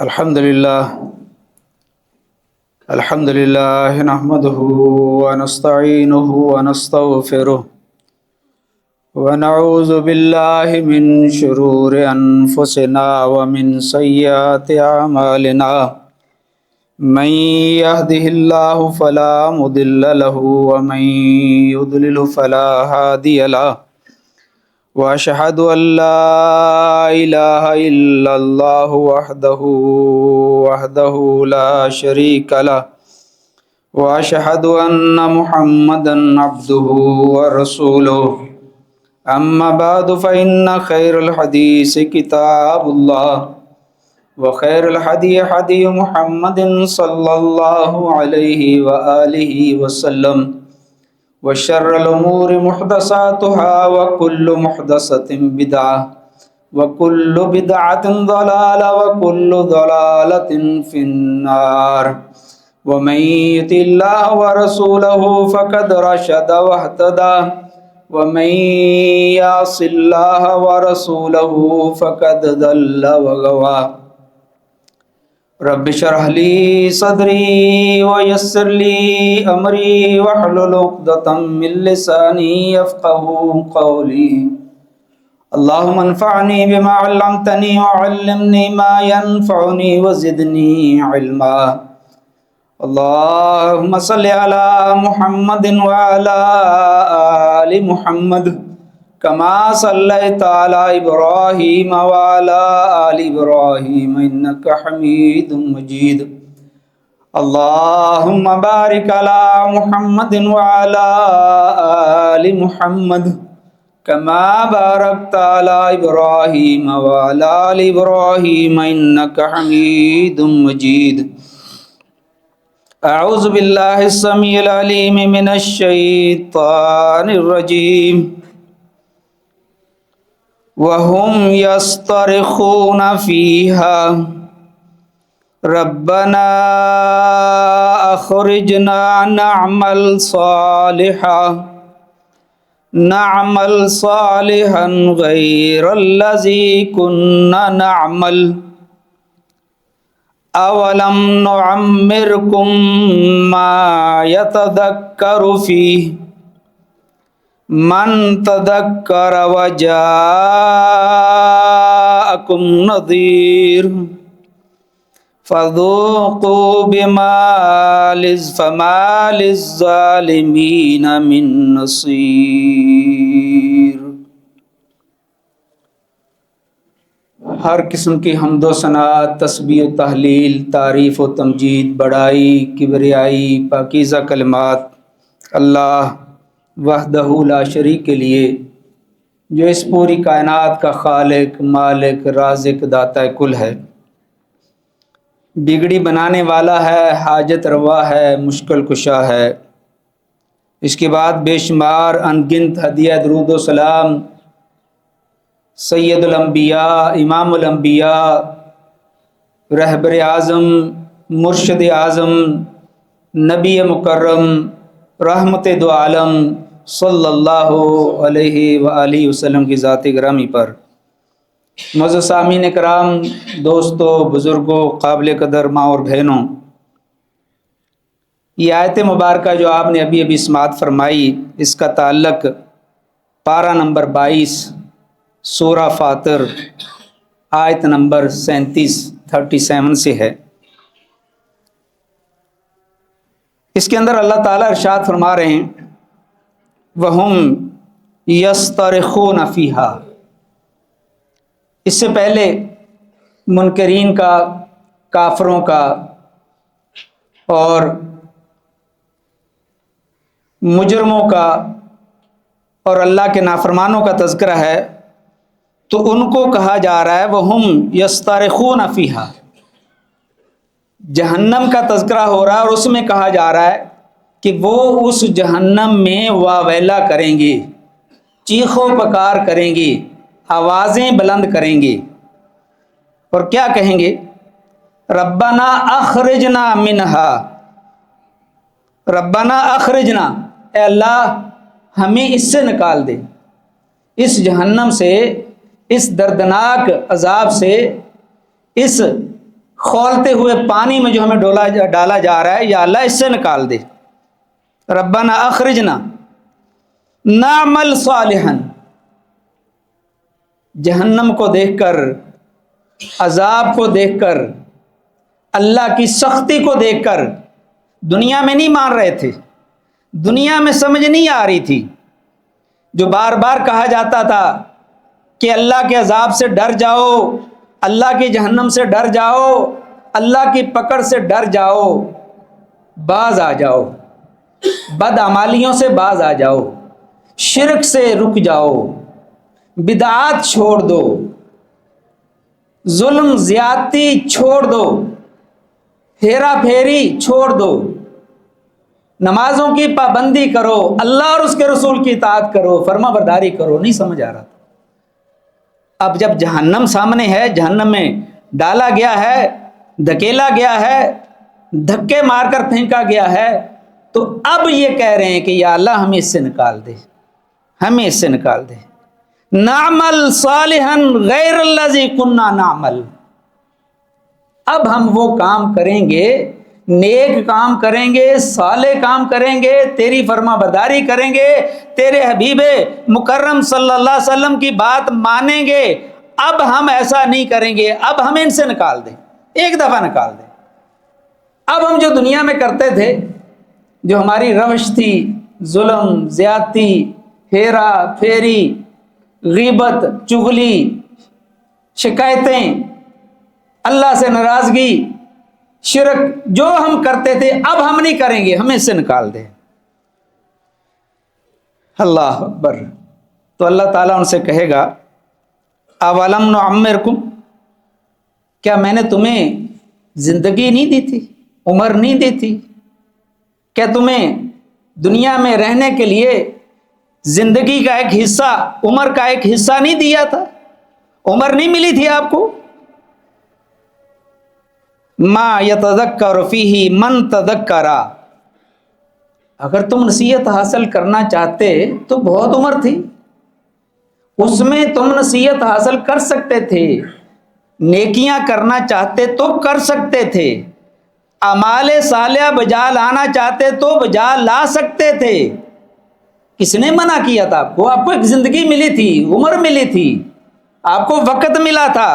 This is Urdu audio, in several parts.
الحمد لله نحمده ونستعينه ونستغفره ونعوذ بالله من شرور أنفسنا ومن سيئات أعمالنا من يهده الله فلا مضل له ومن يضلل فلا هادي له وأشهد أن لا إله إلا الله وحده لا شريك له وأشهد أن محمدا عبده ورسوله أما بعد فإن خير الحديث كتاب الله وخير الهدي هدي محمد صلى الله عليه وآله وسلم وشر الأمور محدثاتها وكل محدثة بدعة وكل بدعة ضلالة وكل ضلالة في النار ومن يطع الله ورسوله فقد رشد واهتدى ومن يعص الله ورسوله فقد ضل وغوى رب اشرح لي صدري ويسر لي أمري واحلل عقدة من لساني يفقهوا قولي اللهم انفعني بما علمتني وعلمني ما ينفعني وزدني علما اللهم صل على محمد وعلى آل محمد كما صليت على إبراهيم وعلى آل إبراهيم إنك حميد مجيد اللهم بارك على محمد وعلى آل محمد كما باركت على إبراهيم وعلى آل إبراهيم إنك حميد مجيد أعوذ بالله السميع العليم من الشيطان الرجيم وهم يصطرخون فيها ربنا أخرجنا نعمل صالحا غير الذي كنا نعمل أولم نعمركم ما يتذكر فيه من تذكر وجاءكم نذير فذوقوا فما للظالمين من نصير۔ ہر قسم کی حمد و ثنا، تسبیح و تحلیل، تعریف و تمجید، بڑائی، کبریائی، پاکیزہ کلمات اللہ وحدہ لا شریک کے لیے، جو اس پوری کائنات کا خالق، مالک، رازق، داتا کل ہے، بگڑی بنانے والا ہے، حاجت روا ہے، مشکل کشا ہے۔ اس کے بعد بے شمار انگنت ہدیہ درود و سلام سید الانبیاء، امام الانبیاء، رہبر اعظم، مرشد اعظم، نبی مکرم، رحمت دو عالم صلی اللہ علیہ وآلہ وسلم کی ذات گرامی پر۔ معزز سامعین کرام، دوستو، بزرگوں، قابل قدر ماں اور بہنوں، یہ آیت مبارکہ جو آپ نے ابھی سماعت فرمائی، اس کا تعلق پارہ نمبر 22 سورہ فاطر آیت نمبر 37 سے ہے۔ اس کے اندر اللہ تعالیٰ ارشاد فرما رہے ہیں وَهُمْ يَصْطَرِخُونَ فِيهَا۔ اس سے پہلے منکرین کا، کافروں کا اور مجرموں کا اور اللہ کے نافرمانوں کا تذکرہ ہے، تو ان کو کہا جا رہا ہے وَهُمْ يَصْطَرِخُونَ فِيهَا۔ جہنم کا تذکرہ ہو رہا ہے اور اس میں کہا جا رہا ہے کہ وہ اس جہنم میں واویلا کریں گے، چیخ و پکار کریں گے، آوازیں بلند کریں گے، اور کیا کہیں گے؟ ربنا اخرجنا منہا، ربنا اخرجنا، اے اللہ ہمیں اس سے نکال دے، اس جہنم سے، اس دردناک عذاب سے، اس کھولتے ہوئے پانی میں جو ہمیں ڈالا جا رہا ہے، یا اللہ اس سے نکال دے. ربنا اخرجنا نعمل صالحا. جہنم کو دیکھ کر، عذاب کو دیکھ کر، اللہ کی سختی کو دیکھ کر دنیا میں نہیں مان رہے تھے، دنیا میں سمجھ نہیں آ رہی تھی. جو بار بار کہا جاتا تھا کہ اللہ کے عذاب سے ڈر جاؤ، اللہ کی جہنم سے ڈر جاؤ، اللہ کی پکڑ سے ڈر جاؤ، باز آ جاؤ، بدعمالیوں سے باز آ جاؤ، شرک سے رک جاؤ، بدعات چھوڑ دو، ظلم زیادتی چھوڑ دو، ہیرا پھیری چھوڑ دو، نمازوں کی پابندی کرو، اللہ اور اس کے رسول کی اطاعت کرو، فرما برداری کرو. نہیں سمجھ آ رہا تھا. اب جب جہنم سامنے ہے، جہنم میں ڈالا گیا ہے، دھکیلا گیا ہے، دھکے مار کر پھینکا گیا ہے، تو اب یہ کہہ رہے ہیں کہ یا اللہ ہمیں اس سے نکال دے، ہمیں اس سے نکال دے. نعمل صالحا غیر الذی کننا نعمل. اب ہم وہ کام کریں گے، نیک کام کریں گے، صالح کام کریں گے، تیری فرما برداری کریں گے، تیرے حبیب مکرم صلی اللہ علیہ وسلم کی بات مانیں گے. اب ہم ایسا نہیں کریں گے، اب ہمیں ان سے نکال دیں، ایک دفعہ نکال دیں. اب ہم جو دنیا میں کرتے تھے، جو ہماری روش تھی، ظلم زیادتی، ہیرا پھیری، غیبت، چغلی، شکایتیں، اللہ سے ناراضگی، شرک، جو ہم کرتے تھے اب ہم نہیں کریں گے، ہمیں اس سے نکال دیں. اللہ اکبر. تو اللہ تعالیٰ ان سے کہے گا اولم نعمرکم، کیا میں نے تمہیں زندگی نہیں دی تھی، عمر نہیں دی تھی؟ کیا تمہیں دنیا میں رہنے کے لیے زندگی کا ایک حصہ، عمر کا ایک حصہ نہیں دیا تھا؟ عمر نہیں ملی تھی آپ کو؟ ما یتذکر فیہ من تذکر. اگر تم نصیحت حاصل کرنا چاہتے تو بہت عمر تھی، اس میں تم نصیحت حاصل کر سکتے تھے، نیکیاں کرنا چاہتے تو کر سکتے تھے، اعمال صالحہ بجا لانا چاہتے تو بجا لا سکتے تھے. کس نے منع کیا تھا آپ کو؟ آپ کو ایک زندگی ملی تھی، عمر ملی تھی، آپ کو وقت ملا تھا،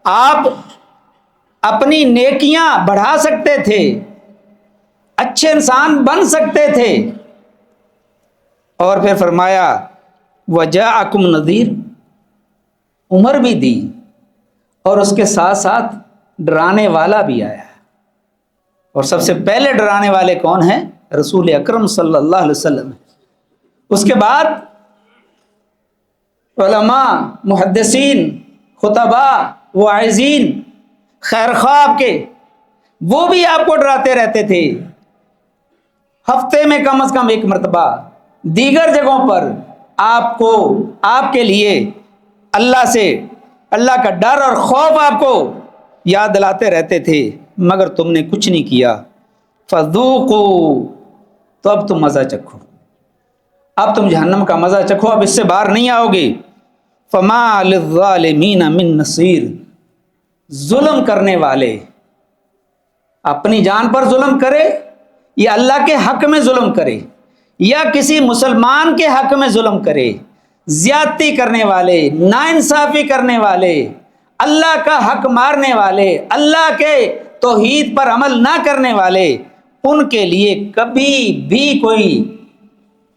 آپ اپنی نیکیاں بڑھا سکتے تھے، اچھے انسان بن سکتے تھے. اور پھر فرمایا وجاءکم نذیر، عمر بھی دی اور اس کے ساتھ ساتھ ڈرانے والا بھی آیا. اور سب سے پہلے ڈرانے والے کون ہیں؟ رسول اکرم صلی اللہ علیہ وسلم. اس کے بعد علماء، محدثین، خطباء، واعظین، خیر خواہ آپ کے، وہ بھی آپ کو ڈراتے رہتے تھے. ہفتے میں کم از کم ایک مرتبہ، دیگر جگہوں پر آپ کو، آپ کے لیے اللہ سے، اللہ کا ڈر اور خوف آپ کو یاد دلاتے رہتے تھے، مگر تم نے کچھ نہیں کیا. فذوقوا، تو اب تم مزہ چکھو، اب تم جہنم کا مزہ چکھو، اب اس سے باہر نہیں آؤ گے. فما للظالمین من نصیر. ظلم کرنے والے اپنی جان پر ظلم کرے، یا اللہ کے حق میں ظلم کرے، یا کسی مسلمان کے حق میں ظلم کرے، زیادتی کرنے والے، ناانصافی کرنے والے، اللہ کا حق مارنے والے، اللہ کے توحید پر عمل نہ کرنے والے، ان کے لیے کبھی بھی کوئی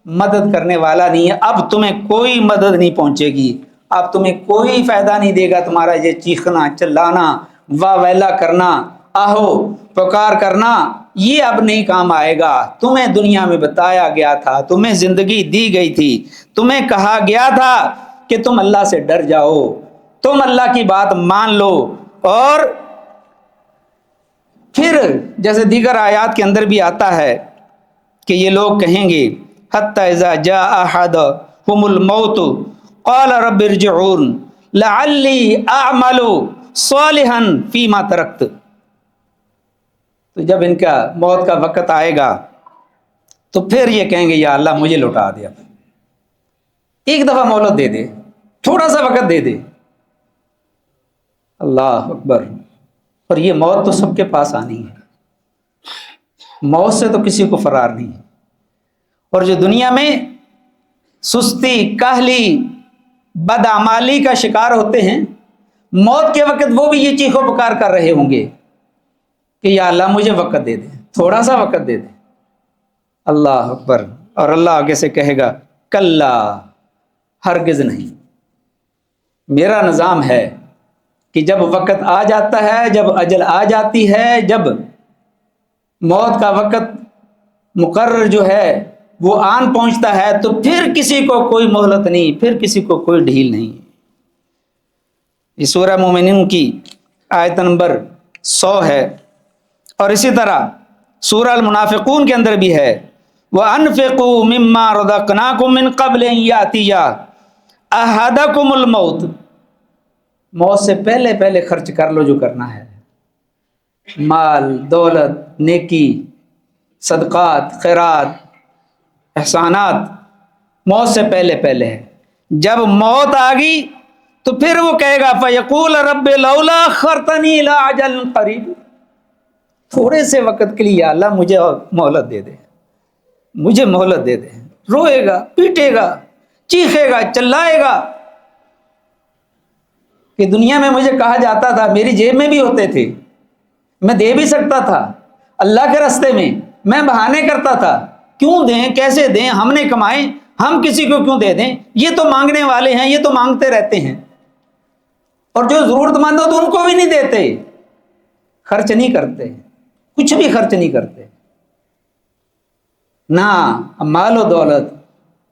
مدد کرنے والا نہیں ہے. اب تمہیں کوئی مدد نہیں پہنچے گی، اب تمہیں کوئی فائدہ نہیں دے گا. تمہارا یہ چیخنا، چلانا، واہ ویلا کرنا، آہو پکار کرنا، یہ اب نہیں کام آئے گا. تمہیں دنیا میں بتایا گیا تھا، تمہیں زندگی دی گئی تھی، تمہیں کہا گیا تھا کہ تم اللہ سے ڈر جاؤ، تم اللہ کی بات مان لو. اور پھر جیسے دیگر آیات کے اندر بھی آتا ہے کہ یہ لوگ کہیں گے حتی اذا جاء احدهم الموت قال رب ارجعون لعلی اعمل صالحا فیما ترکت. تو جب ان کا موت کا وقت آئے گا تو پھر یہ کہیں گے یا اللہ مجھے لوٹا دے، اب ایک دفعہ مہلت دے دے، تھوڑا سا وقت دے دے. اللہ اکبر. اور یہ موت تو سب کے پاس آنی ہے، موت سے تو کسی کو فرار نہیں ہے۔ اور جو دنیا میں سستی، کاہلی، بدعمالی کا شکار ہوتے ہیں، موت کے وقت وہ بھی یہ چیخو پکار کر رہے ہوں گے کہ یا اللہ مجھے وقت دے دے، تھوڑا سا وقت دے دے۔ اللہ اکبر۔ اور اللہ آگے سے کہے گا کلا، ہرگز نہیں، میرا نظام ہے کہ جب وقت آ جاتا ہے، جب اجل آ جاتی ہے، جب موت کا وقت مقرر جو ہے وہ آن پہنچتا ہے، تو پھر کسی کو کوئی مہلت نہیں، پھر کسی کو کوئی ڈھیل نہیں۔ یہ سورہ مومنین کی آیت نمبر 100 ہے۔ اور اسی طرح سورہ المنافقون کے اندر بھی ہے وَأَنفِقُوا مِمَّا رَزَقْنَاكُم مِّن قَبْلِ أَن يَأْتِيَ أَحَدَكُمُ الْمَوْتُ، موت سے پہلے پہلے خرچ کر لو جو کرنا ہے، مال، دولت، نیکی، صدقات، خیرات، احسانات، موت سے پہلے پہلے ہے۔ جب موت آ گئی تو پھر وہ کہے گا فَيَقُولَ رَبِّ لَوْلَا أَخَّرْتَنِي إِلَىٰ أَجَلٍ قَرِيبٍ، تھوڑے سے وقت کے لیے یا اللہ مجھے مہلت دے دے، مجھے مہلت دے دے۔ روئے گا، پیٹے گا، چیخے گا، چلائے گا کہ دنیا میں مجھے کہا جاتا تھا، میری جیب میں بھی ہوتے تھے، میں دے بھی سکتا تھا اللہ کے راستے میں بہانے کرتا تھا، کیوں دیں، کیسے دیں، ہم نے کمائے، ہم کسی کو کیوں دے دیں، یہ تو مانگنے والے ہیں، یہ تو مانگتے رہتے ہیں، اور جو ضرورت مند ہو تو ان کو بھی نہیں دیتے، خرچ نہیں کرتے، کچھ بھی خرچ نہیں کرتے، نہ مال و دولت،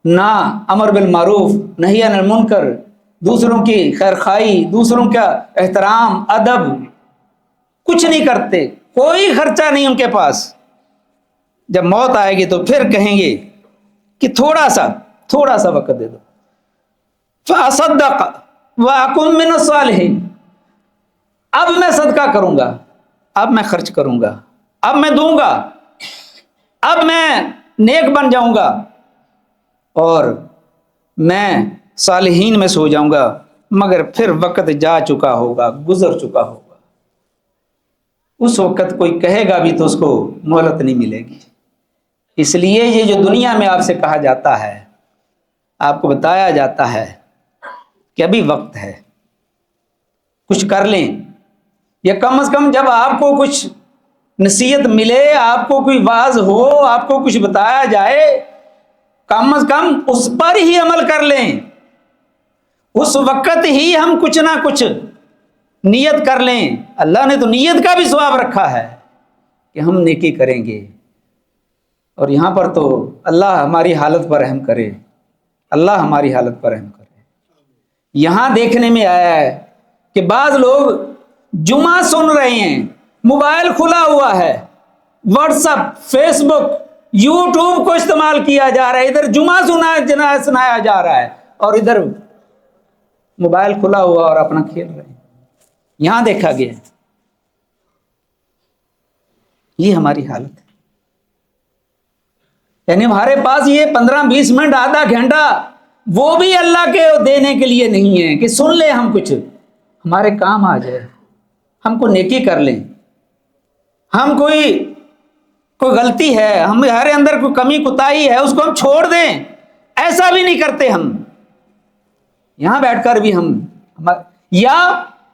نہ امر بالمعروف نہی عن المنکر، دوسروں کی خیر خواہی، دوسروں کا احترام، ادب، کچھ نہیں کرتے، کوئی خرچہ نہیں ان کے پاس۔ جب موت آئے گی تو پھر کہیں گے کہ تھوڑا سا وقت دے دو، فَأَصَدَّقَ وَأَكُن مِّنَ الصَّالِحِينَ، اب میں صدقہ کروں گا، اب میں خرچ کروں گا، اب میں دوں گا، اب میں نیک بن جاؤں گا، اور میں صالحین میں سے ہو جاؤں گا۔ مگر پھر وقت جا چکا ہوگا، گزر چکا ہوگا، اس وقت کوئی کہے گا بھی تو اس کو مہلت نہیں ملے گی۔ اس لیے یہ جو دنیا میں آپ سے کہا جاتا ہے، آپ کو بتایا جاتا ہے کہ ابھی وقت ہے، کچھ کر لیں، یا کم از کم جب آپ کو کچھ نصیحت ملے، آپ کو کوئی واعظ ہو، آپ کو کچھ بتایا جائے، کم از کم اس پر ہی عمل کر لیں، اس وقت ہی ہم کچھ نہ کچھ نیت کر لیں۔ اللہ نے تو نیت کا بھی ثواب رکھا ہے کہ ہم نیکی کریں گے، اور یہاں پر تو اللہ ہماری حالت پر رحم کرے، اللہ ہماری حالت پر رحم کرے۔ یہاں دیکھنے میں آیا ہے کہ بعض لوگ جمعہ سن رہے ہیں، موبائل کھلا ہوا ہے، واٹس ایپ، فیس بک، یوٹیوب کو استعمال کیا جا رہا ہے، ادھر جمعہ سنایا جا رہا ہے، اور ادھر موبائل کھلا ہوا اور اپنا کھیل رہے ہیں۔ یہاں دیکھا گیا، یہ ہماری حالت ہے۔ یعنی ہمارے پاس یہ 15-20 منٹ، آدھا گھنٹہ، وہ بھی اللہ کے دینے کے لیے نہیں ہے کہ سن لیں ہم، کچھ ہمارے کام آ جائے، ہم کو نیکی کر لیں، ہم کوئی غلطی ہے، ہمارے اندر کوئی کمی کوتاہی ہے، اس کو ہم چھوڑ دیں، ایسا بھی نہیں کرتے ہم۔ یہاں بیٹھ کر بھی ہم، یا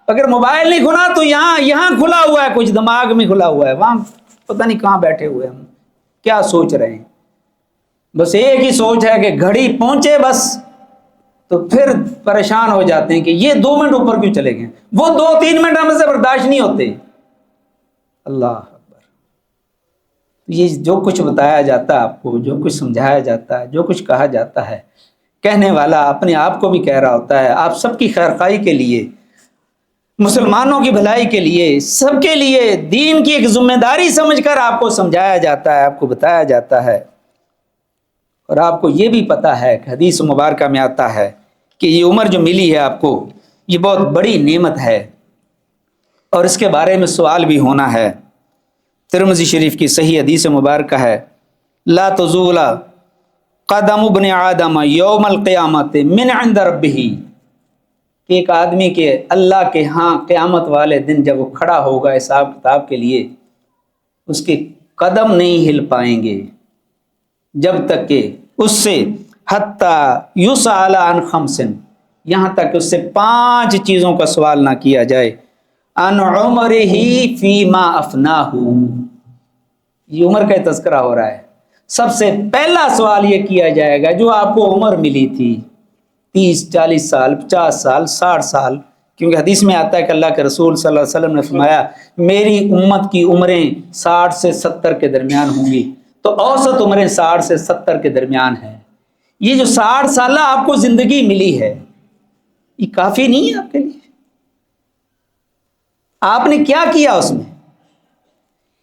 اگر موبائل نہیں کھلا تو یہاں کھلا ہوا ہے، کچھ دماغ میں کھلا ہوا ہے، وہاں پتہ نہیں کہاں بیٹھے ہوئے ہم، کیا سوچ رہے ہیں۔ بس ایک ہی سوچ ہے کہ گھڑی پہنچے بس، تو پھر پریشان ہو جاتے ہیں کہ یہ 2 منٹ اوپر کیوں چلے گئے، وہ 2-3 منٹ ہم سے برداشت نہیں ہوتے۔ اللہ اکبر۔ یہ جو کچھ بتایا جاتا ہے آپ کو، جو کچھ سمجھایا جاتا ہے، جو کچھ کہا جاتا ہے، کہنے والا اپنے آپ کو بھی کہہ رہا ہوتا ہے، آپ سب کی خیرخواہی کے لیے، مسلمانوں کی بھلائی کے لیے، سب کے لیے دین کی ایک ذمہ داری سمجھ کر آپ کو سمجھایا جاتا ہے، آپ کو بتایا جاتا ہے۔ اور آپ کو یہ بھی پتہ ہے کہ حدیث مبارکہ میں آتا ہے کہ یہ عمر جو ملی ہے آپ کو، یہ بہت بڑی نعمت ہے، اور اس کے بارے میں سوال بھی ہونا ہے۔ ترمذی شریف کی صحیح حدیث مبارکہ ہے، لا تزول قدم ابن آدم یوم القیامت من عند ربہ، کہ ایک آدمی کے اللہ کے ہاں قیامت والے دن جب وہ کھڑا ہوگا حساب کتاب کے لیے، اس کے قدم نہیں ہل پائیں گے جب تک کہ اس سے حتی یسأل عن خمس، یہاں تک کہ اس سے 5 چیزوں کا سوال نہ کیا جائے۔ عن عمرہ فیما افناہ، یہ عمر کا تذکرہ ہو رہا ہے۔ سب سے پہلا سوال یہ کیا جائے گا جو آپ کو عمر ملی تھی، 30 40 سال 50 سال 60 سال، کیونکہ حدیث میں آتا ہے کہ اللہ کے رسول صلی اللہ علیہ وسلم نے فرمایا میری امت کی عمریں 60 سے 70 کے درمیان ہوں گی، تو اوسط عمریں 60 سے 70 کے درمیان ہیں۔ یہ جو 60 سالہ آپ کو زندگی ملی ہے، یہ کافی نہیں ہے آپ کے لیے؟ آپ نے کیا کیا اس میں؟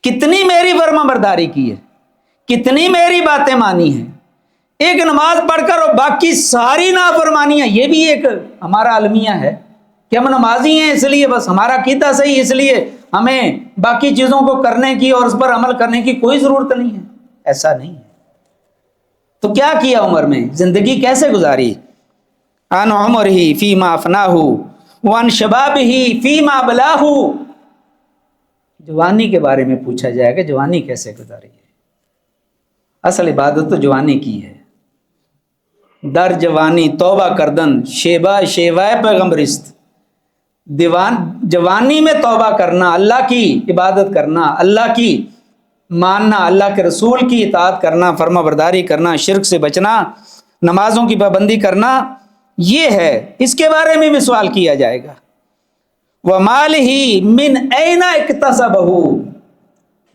کتنی میری فرما برداری کی ہے، کتنی میری باتیں مانی ہیں؟ ایک نماز پڑھ کر اور باقی ساری نافرمانیاں، یہ بھی ایک ہمارا المیہ ہے کہ ہم نمازی ہیں اس لیے بس ہمارا عقیدہ صحیح، اس لیے ہمیں باقی چیزوں کو کرنے کی اور اس پر عمل کرنے کی کوئی ضرورت نہیں ہے۔ ایسا نہیں ہے۔ تو کیا کیا عمر میں؟ زندگی کیسے گزاری؟ عن عمرہ فیما افناہ وعن شبابہ فیما بلاہ، جوانی کے بارے میں پوچھا جائے گا، جوانی کیسے گزاری ہے؟ اصل عبادت تو جوانی کی ہے۔ در جوانی توبہ کردن شیبہ شیوہ پیغمبرست، جوانی میں توبہ کرنا، اللہ کی عبادت کرنا، اللہ کی ماننا، اللہ کے رسول کی اطاعت کرنا، فرما برداری کرنا، شرک سے بچنا، نمازوں کی پابندی کرنا، یہ ہے۔ اس کے بارے میں بھی سوال کیا جائے گا۔ وَمَالِهِ مِنْ أَيْنَ اكْتَسَبَهُ،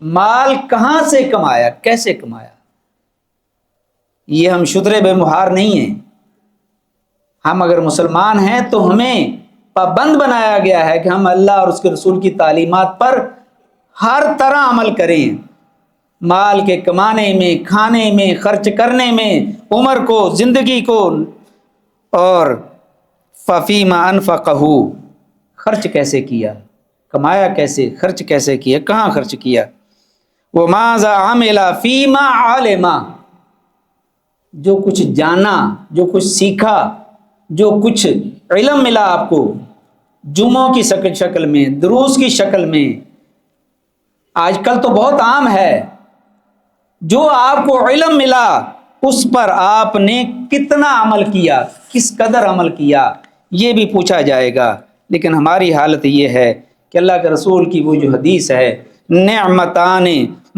مال کہاں سے کمایا، کیسے کمایا؟ یہ ہم شترے بے مہار نہیں ہیں۔ ہم اگر مسلمان ہیں تو ہمیں پابند بنایا گیا ہے کہ ہم اللہ اور اس کے رسول کی تعلیمات پر ہر طرح عمل کریں، مال کے کمانے میں، کھانے میں، خرچ کرنے میں، عمر کو، زندگی کو، اور فَفِيمَا أَنفَقَهُ، خرچ کیسے کیا، کمایا کیسے، خرچ کیسے کیا، کہاں خرچ کیا۔ وَمَاذَا عَمِلَ فِيمَا عَلِمَ، جو کچھ جانا، جو کچھ سیکھا، جو کچھ علم ملا آپ کو جمعوں کی شکل میں، دروس کی شکل میں، آج کل تو بہت عام ہے، جو آپ کو علم ملا اس پر آپ نے کتنا عمل کیا، کس قدر عمل کیا، یہ بھی پوچھا جائے گا۔ لیکن ہماری حالت یہ ہے کہ اللہ کے رسول کی وہ جو حدیث ہے، نعمتان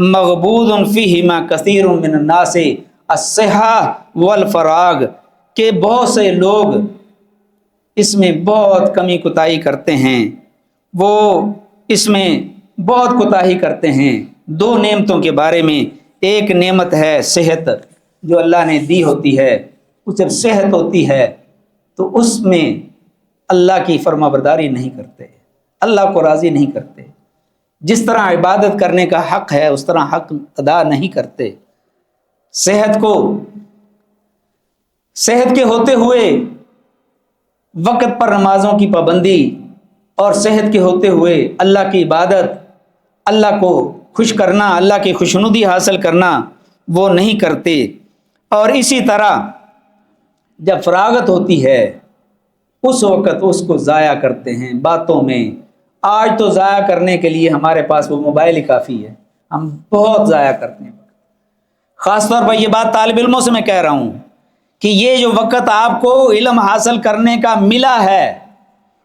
مغبوط فیہما کثیر من الناس الصحہ والفراغ، کہ بہت سے لوگ اس میں بہت کمی کوتاہی کرتے ہیں، وہ اس میں بہت کوتاہی کرتے ہیں۔ 2 نعمتوں کے بارے میں، ایک نعمت ہے صحت جو اللہ نے دی ہوتی ہے، اس جب صحت ہوتی ہے تو اس میں اللہ کی فرما برداری نہیں کرتے، اللہ کو راضی نہیں کرتے، جس طرح عبادت کرنے کا حق ہے اس طرح حق ادا نہیں کرتے۔ صحت کے ہوتے ہوئے وقت پر نمازوں کی پابندی، اور صحت کے ہوتے ہوئے اللہ کی عبادت، اللہ کو خوش کرنا، اللہ کی خوشنودی حاصل کرنا، وہ نہیں کرتے۔ اور اسی طرح جب فراغت ہوتی ہے اس وقت اس کو ضائع کرتے ہیں باتوں میں۔ آج تو ضائع کرنے کے لیے ہمارے پاس وہ موبائل ہی کافی ہے، ہم بہت ضائع کرتے ہیں۔ خاص طور پر یہ بات طالب علموں سے میں کہہ رہا ہوں کہ یہ جو وقت آپ کو علم حاصل کرنے کا ملا ہے،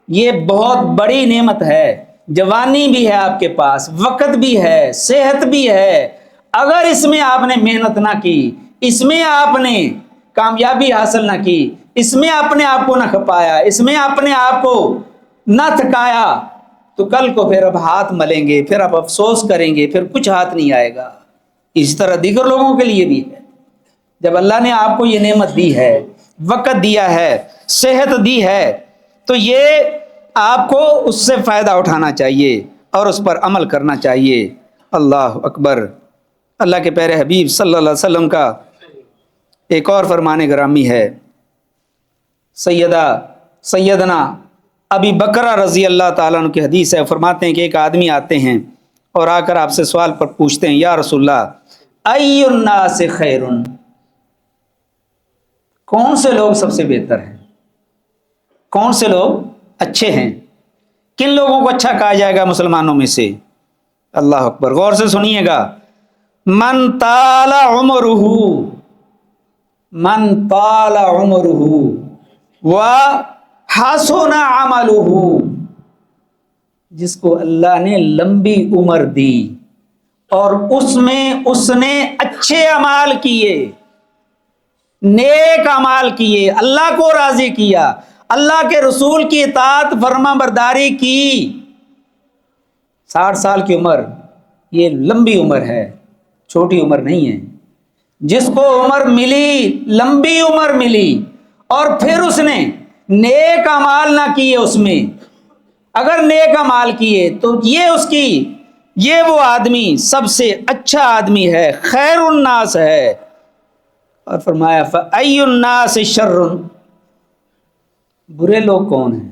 یہ بہت بڑی نعمت ہے۔ جوانی بھی ہے آپ کے پاس، وقت بھی ہے، صحت بھی ہے، اگر اس میں آپ نے محنت نہ کی، اس میں آپ نے کامیابی حاصل نہ کی، اس میں اپنے آپ کو نہ کھپایا، اس میں اپنے آپ کو نہ تھکایا، تو کل کو پھر اب ہاتھ ملیں گے، پھر اب افسوس کریں گے، پھر کچھ ہاتھ نہیں آئے گا۔ اس طرح دیگر لوگوں کے لیے بھی ہے۔ جب اللہ نے آپ کو یہ نعمت دی ہے، وقت دیا ہے، صحت دی ہے، تو یہ آپ کو اس سے فائدہ اٹھانا چاہیے اور اس پر عمل کرنا چاہیے۔ اللہ اکبر۔ اللہ کے پیارے حبیب صلی اللہ علیہ وسلم کا ایک اور فرمان گرامی ہے، سیدنا ابی بکرہ رضی اللہ تعالیٰ عنہ کی حدیث ہے، فرماتے ہیں کہ ایک آدمی آتے ہیں اور آ کر آپ سے سوال پر پوچھتے ہیں، یا رسول اللہ ای الناس خیر، کون سے لوگ سب سے بہتر ہیں، کون سے لوگ اچھے ہیں. کن لوگوں کو اچھا کہا جائے گا مسلمانوں میں سے؟ اللہ اکبر، غور سے سنیے گا. من طال عمرہ، من طال عمرہ وحسن عملہ، جس کو اللہ نے لمبی عمر دی اور اس میں اس نے اچھے اعمال کیے، نیک اعمال کیے، اللہ کو راضی کیا، اللہ کے رسول کی اطاعت فرما برداری کی. 60 سال کی عمر یہ لمبی عمر ہے، چھوٹی عمر نہیں ہے. جس کو عمر ملی، لمبی عمر ملی، اور پھر اس نے نیک اعمال نہ کیے، اس میں اگر نیک اعمال کیے تو یہ وہ آدمی سب سے اچھا آدمی ہے، خیر الناس ہے. اور فرمایا فَأَيُّ النَّاسِ شَرٌ، برے لوگ کون ہیں،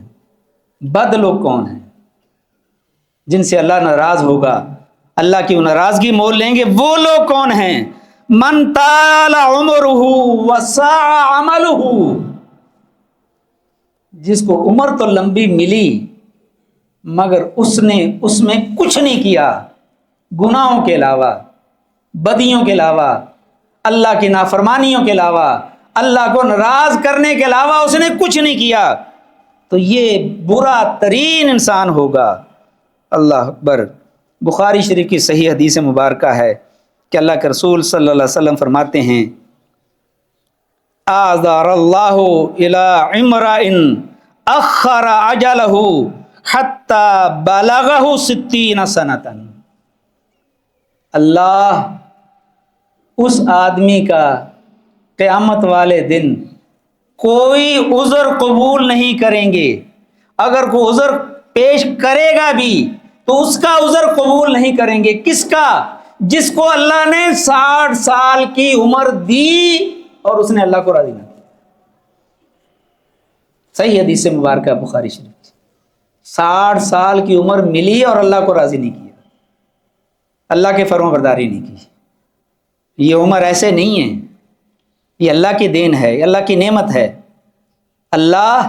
بد لوگ کون ہیں، جن سے اللہ ناراض ہوگا، اللہ کی ناراضگی مول لیں گے، وہ لوگ کون ہیں؟ من طال عمرہ وسع عملہ، جس کو عمر تو لمبی ملی مگر اس نے اس میں کچھ نہیں کیا، گناہوں کے علاوہ، بدیوں کے علاوہ، اللہ کی نافرمانیوں کے علاوہ، اللہ کو ناراض کرنے کے علاوہ اس نے کچھ نہیں کیا، تو یہ برا ترین انسان ہوگا. اللہ اکبر. بخاری شریف کی صحیح حدیث مبارکہ ہے کہ اللہ کے رسول صلی اللہ علیہ وسلم فرماتے ہیں اعذر اللہ الی امرئ اخر اجلہ حتی بلغہ 60 سنۃ، اللہ اس آدمی کا قیامت والے دن کوئی عذر قبول نہیں کریں گے. اگر کوئی عذر پیش کرے گا بھی تو اس کا عذر قبول نہیں کریں گے. کس کا؟ جس کو اللہ نے 60 سال کی عمر دی اور اس نے اللہ کو راضی نہ کیا. صحیح حدیث مبارکہ بخاری شریف. 60 سال کی عمر ملی اور اللہ کو راضی نہیں کیا، اللہ کے فرما برداری نہیں کی. یہ عمر ایسے نہیں ہے، یہ اللہ کی دین ہے، یہ اللہ کی نعمت ہے. اللہ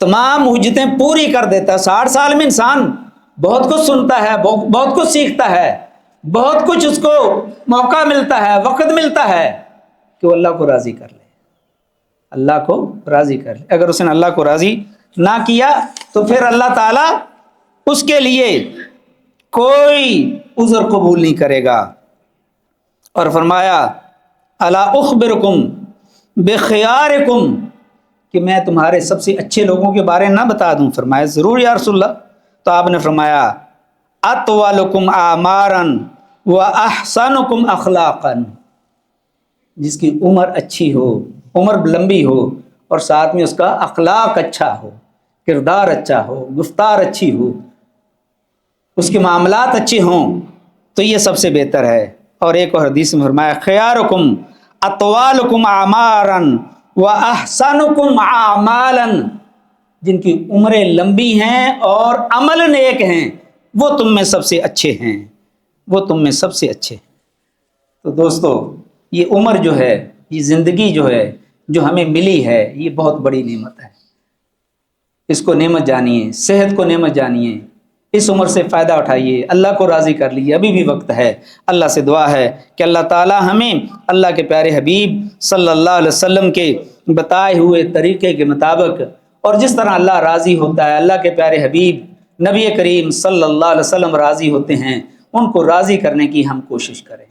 تمام حجتیں پوری کر دیتا ہے. 60 سال میں انسان بہت کچھ سنتا ہے، بہت کچھ سیکھتا ہے، بہت کچھ اس کو موقع ملتا ہے، وقت ملتا ہے کہ وہ اللہ کو راضی کر لے، اللہ کو راضی کر لے. اگر اس نے اللہ کو راضی نہ کیا تو پھر اللہ تعالیٰ اس کے لیے کوئی عذر قبول نہیں کرے گا. اور فرمایا الا اخبرکم بخیارکم، کہ میں تمہارے سب سے اچھے لوگوں کے بارے نہ بتا دوں؟ فرمایا ضرور یا رسول اللہ. تو آپ نے فرمایا اطولکم اعمارا واحسنکم اخلاقا، جس کی عمر اچھی ہو، عمر لمبی ہو، اور ساتھ میں اس کا اخلاق اچھا ہو، کردار اچھا ہو، گفتار اچھی ہو، اس کے معاملات اچھے ہوں، تو یہ سب سے بہتر ہے. اور ایک اور حدیث میں فرمایا خیارکم اطوالکم اعمارا واحسنکم اعمالا، جن کی عمریں لمبی ہیں اور عمل نیک ہیں وہ تم میں سب سے اچھے ہیں، وہ تم میں سب سے اچھے ہیں. تو دوستو، یہ عمر جو ہے، یہ زندگی جو ہے، جو ہمیں ملی ہے، یہ بہت بڑی نعمت ہے. اس کو نعمت جانیے، صحت کو نعمت جانیے، اس عمر سے فائدہ اٹھائیے، اللہ کو راضی کر لیجیے. ابھی بھی وقت ہے. اللہ سے دعا ہے کہ اللہ تعالی ہمیں اللہ کے پیارے حبیب صلی اللہ علیہ وسلم کے بتائے ہوئے طریقے کے مطابق، اور جس طرح اللہ راضی ہوتا ہے، اللہ کے پیارے حبیب نبی کریم صلی اللہ علیہ وسلم راضی ہوتے ہیں، ان کو راضی کرنے کی ہم کوشش کریں.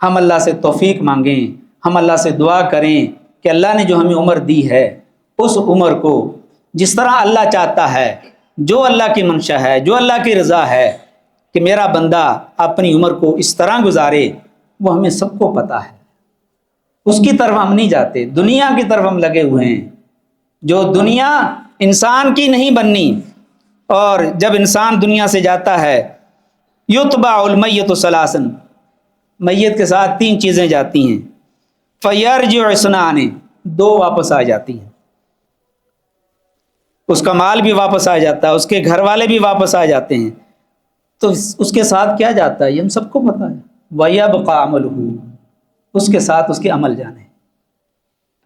ہم اللہ سے توفیق مانگیں، ہم اللہ سے دعا کریں کہ اللہ نے جو ہمیں عمر دی ہے، اس عمر کو جس طرح اللہ چاہتا ہے، جو اللہ کی منشا ہے، جو اللہ کی رضا ہے کہ میرا بندہ اپنی عمر کو اس طرح گزارے، وہ ہمیں سب کو پتہ ہے. اس کی طرف ہم نہیں جاتے، دنیا کی طرف ہم لگے ہوئے ہیں، جو دنیا انسان کی نہیں بننی. اور جب انسان دنیا سے جاتا ہے، یتبع المیت ثلاثا، میت کے ساتھ 3 چیزیں جاتی ہیں. فیرجع اثنان، 2 واپس آ جاتی ہیں. اس کا مال بھی واپس آ جاتا ہے، اس کے گھر والے بھی واپس آ جاتے ہیں. تو اس کے ساتھ کیا جاتا ہے یہ ہم سب کو پتہ ہے. وَيَبْقَى عَمَلُهُ، اس کے ساتھ اس کے عمل جانے،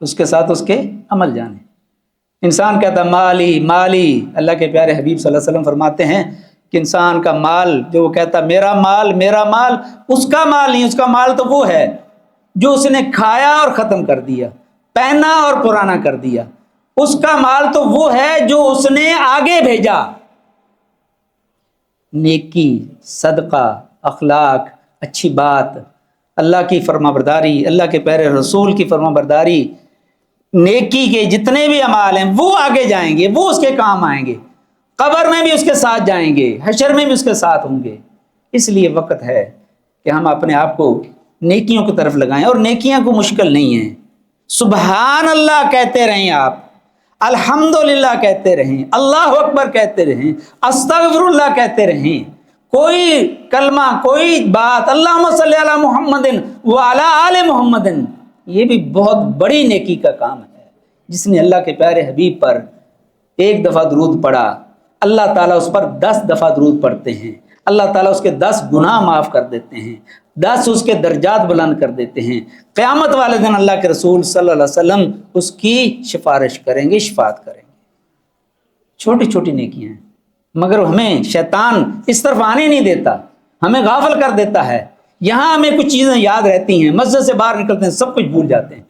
اس کے ساتھ اس کے عمل جانے. انسان کہتا مالی مالی، اللہ کے پیارے حبیب صلی اللہ علیہ وسلم فرماتے ہیں کہ انسان کا مال جو وہ کہتا میرا مال میرا مال، اس کا مال نہیں، اس کا مال تو وہ ہے جو اس نے کھایا اور ختم کر دیا، پہنا اور پرانا کر دیا، اس کا مال تو وہ ہے جو اس نے آگے بھیجا۔ نیکی، صدقہ، اخلاق، اچھی بات، اللہ کی فرما برداری، اللہ کے پیارے رسول کی فرما برداری، نیکی کے جتنے بھی اعمال ہیں وہ آگے جائیں گے، وہ اس کے کام آئیں گے، قبر میں بھی اس کے ساتھ جائیں گے، حشر میں بھی اس کے ساتھ ہوں گے۔ اس لیے وقت ہے کہ ہم اپنے آپ کو نیکیوں کی طرف لگائیں، اور نیکیاں کو مشکل نہیں ہیں۔ سبحان اللہ کہتے رہیں، آپ الحمدللہ کہتے رہیں، اللہ اکبر کہتے رہیں، استغفر اللہ کہتے رہیں، کوئی کلمہ کوئی بات، اللہم صلی علی محمد وعلی آل محمد، یہ بھی بہت بڑی نیکی کا کام ہے۔ جس نے اللہ کے پیارے حبیب پر ایک دفعہ درود پڑھا، اللہ تعالیٰ اس پر 10 دفعہ درود پڑھتے ہیں، اللہ تعالیٰ اس کے 10 گناہ معاف کر دیتے ہیں، 10 اس کے درجات بلند کر دیتے ہیں۔ قیامت والے دن اللہ کے رسول صلی اللہ علیہ وسلم اس کی سفارش کریں گے، شفاعت کریں گے۔ چھوٹی چھوٹی نیکیاں ہیں، مگر ہمیں شیطان اس طرف آنے نہیں دیتا، ہمیں غافل کر دیتا ہے۔ یہاں ہمیں کچھ چیزیں یاد رہتی ہیں، مسجد سے باہر نکلتے ہیں سب کچھ بھول جاتے ہیں۔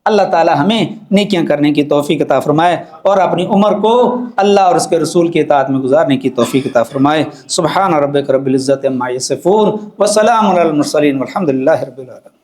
اللہ تعالی ہمیں نیکیاں کرنے کی توفیق عطا فرمائے، اور اپنی عمر کو اللہ اور اس کے رسول کی اطاعت میں گزارنے کی توفیق عطا فرمائے۔ سبحان ربک رب العزت عما یصفون وسلام علی المرسلین والحمد للہ رب العالمین۔